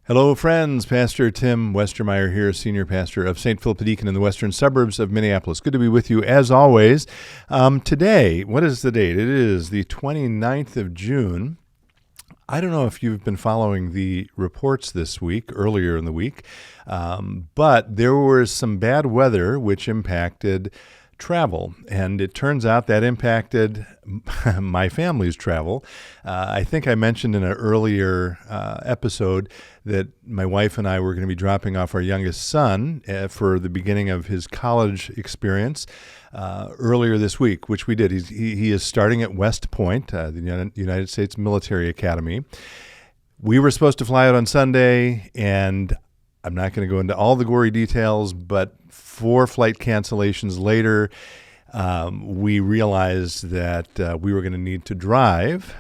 Hello, friends. Pastor Tim Westermeyer here, Senior Pastor of St. Philip Deacon in the western suburbs of Minneapolis. Good to be with you, as always. Today, what is the date? It is the 29th of June. I don't know if you've been following the reports this week, earlier in the week, but there was some bad weather which impacted travel, and it turns out that impacted my family's travel. I think I mentioned in an earlier episode that my wife and I were going to be dropping off our youngest son for the beginning of his college experience earlier this week, which we did. He is starting at West Point, the United States Military Academy. We were supposed to fly out on Sunday, and I'm not going to go into all the gory details, but 4 flight cancellations later, we realized that we were going to need to drive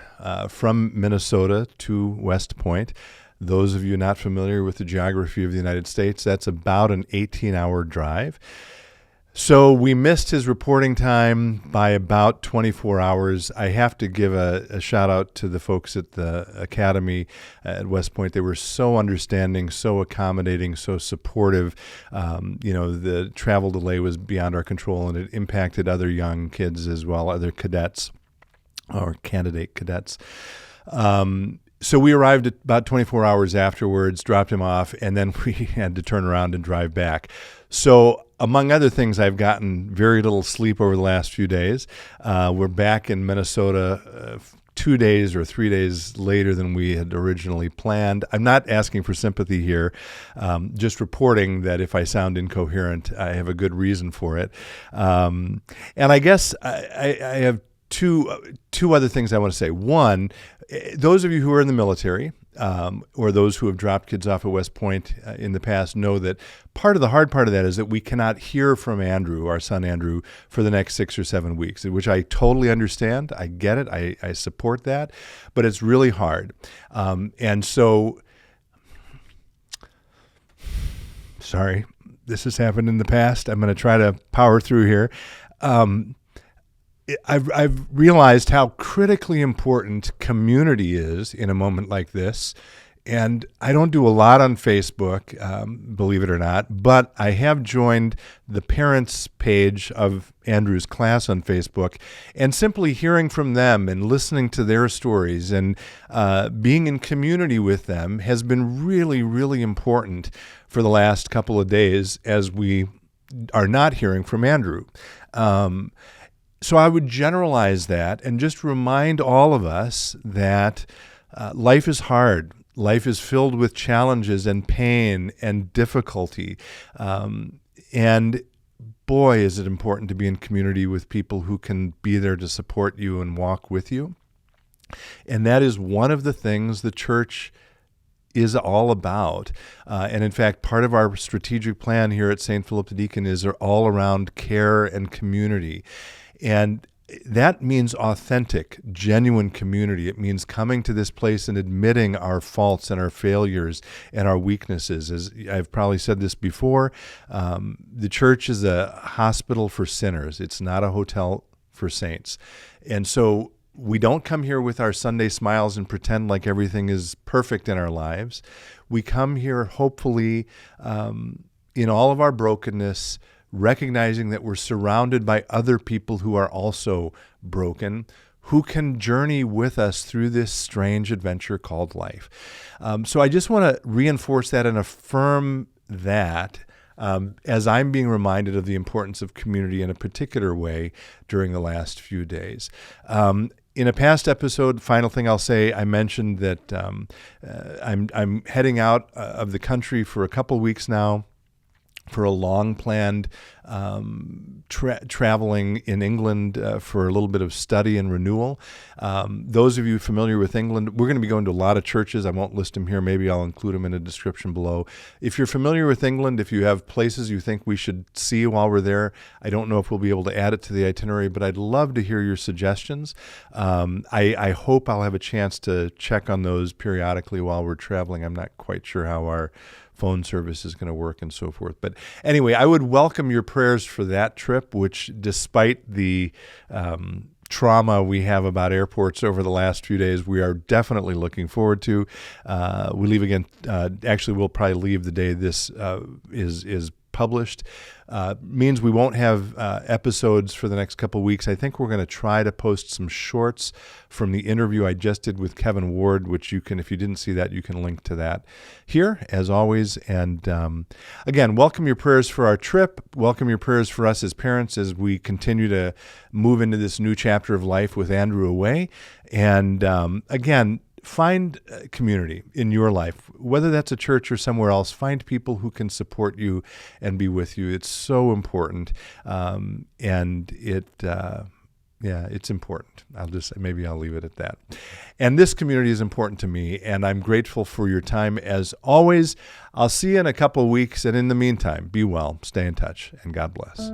from Minnesota to West Point. Those of you not familiar with the geography of the United States, that's about an 18-hour drive. So we missed his reporting time by about 24 hours. I have to give a shout out to the folks at the Academy at West Point. They were so understanding, so accommodating, so supportive. The travel delay was beyond our control, and it impacted other young kids as well, other cadets or candidate cadets. So we arrived at about 24 hours afterwards, dropped him off, and then we had to turn around and drive back. So among other things, I've gotten very little sleep over the last few days. We're back in Minnesota 2 days or 3 days later than we had originally planned. I'm not asking for sympathy here, just reporting that if I sound incoherent, I have a good reason for it. And I guess I have two other things I want to say. One, those of you who are in the military, or those who have dropped kids off at West Point in the past know that the hard part of that is that we cannot hear from Andrew, our son Andrew, for the next 6 or 7 weeks, which I totally understand. I get it. I support that, but it's really hard. And so, sorry, this has happened in the past. I'm going to try to power through here. I've realized how critically important community is in a moment like this. And I don't do a lot on Facebook, believe it or not, but I have joined the parents page of Andrew's class on Facebook, and simply hearing from them and listening to their stories and being in community with them has been really, really important for the last couple of days as we are not hearing from Andrew. So I would generalize that and just remind all of us that life is hard. Life is filled with challenges and pain and difficulty. And boy, is it important to be in community with people who can be there to support you and walk with you. And that is one of the things the church is all about. And in fact, part of our strategic plan here at St. Philip the Deacon is all around care and community. And that means authentic, genuine community. It means coming to this place and admitting our faults and our failures and our weaknesses. As I've probably said this before, the church is a hospital for sinners. It's not a hotel for saints. And so we don't come here with our Sunday smiles and pretend like everything is perfect in our lives. We come here hopefully in all of our brokenness, recognizing that we're surrounded by other people who are also broken, who can journey with us through this strange adventure called life. So I just want to reinforce that and affirm that as I'm being reminded of the importance of community in a particular way during the last few days. In a past episode, final thing I'll say, I mentioned that I'm heading out of the country for a couple weeks now for a long-planned traveling in England for a little bit of study and renewal. Those of you familiar with England, we're going to be going to a lot of churches. I won't list them here. Maybe I'll include them in a description below. If you're familiar with England, if you have places you think we should see while we're there, I don't know if we'll be able to add it to the itinerary, but I'd love to hear your suggestions. I hope I'll have a chance to check on those periodically while we're traveling. I'm not quite sure how our phone service is going to work and so forth. But anyway, I would welcome your prayers for that trip, which despite the trauma we have about airports over the last few days, we are definitely looking forward to. We leave again. Actually, we'll probably leave the day this is published. Means we won't have episodes for the next couple weeks. I think we're going to try to post some shorts from the interview I just did with Kevin Ward, which you can, if you didn't see that, you can link to that here, as always. And again, welcome your prayers for our trip. Welcome your prayers for us as parents as we continue to move into this new chapter of life with Andrew away. And again, find a community in your life, whether that's a church or somewhere else. Find people who can support you and be with you. It's so important, and it's important. Maybe I'll leave it at that. And this community is important to me, and I'm grateful for your time as always. I'll see you in a couple of weeks, and in the meantime, be well, stay in touch, and God bless.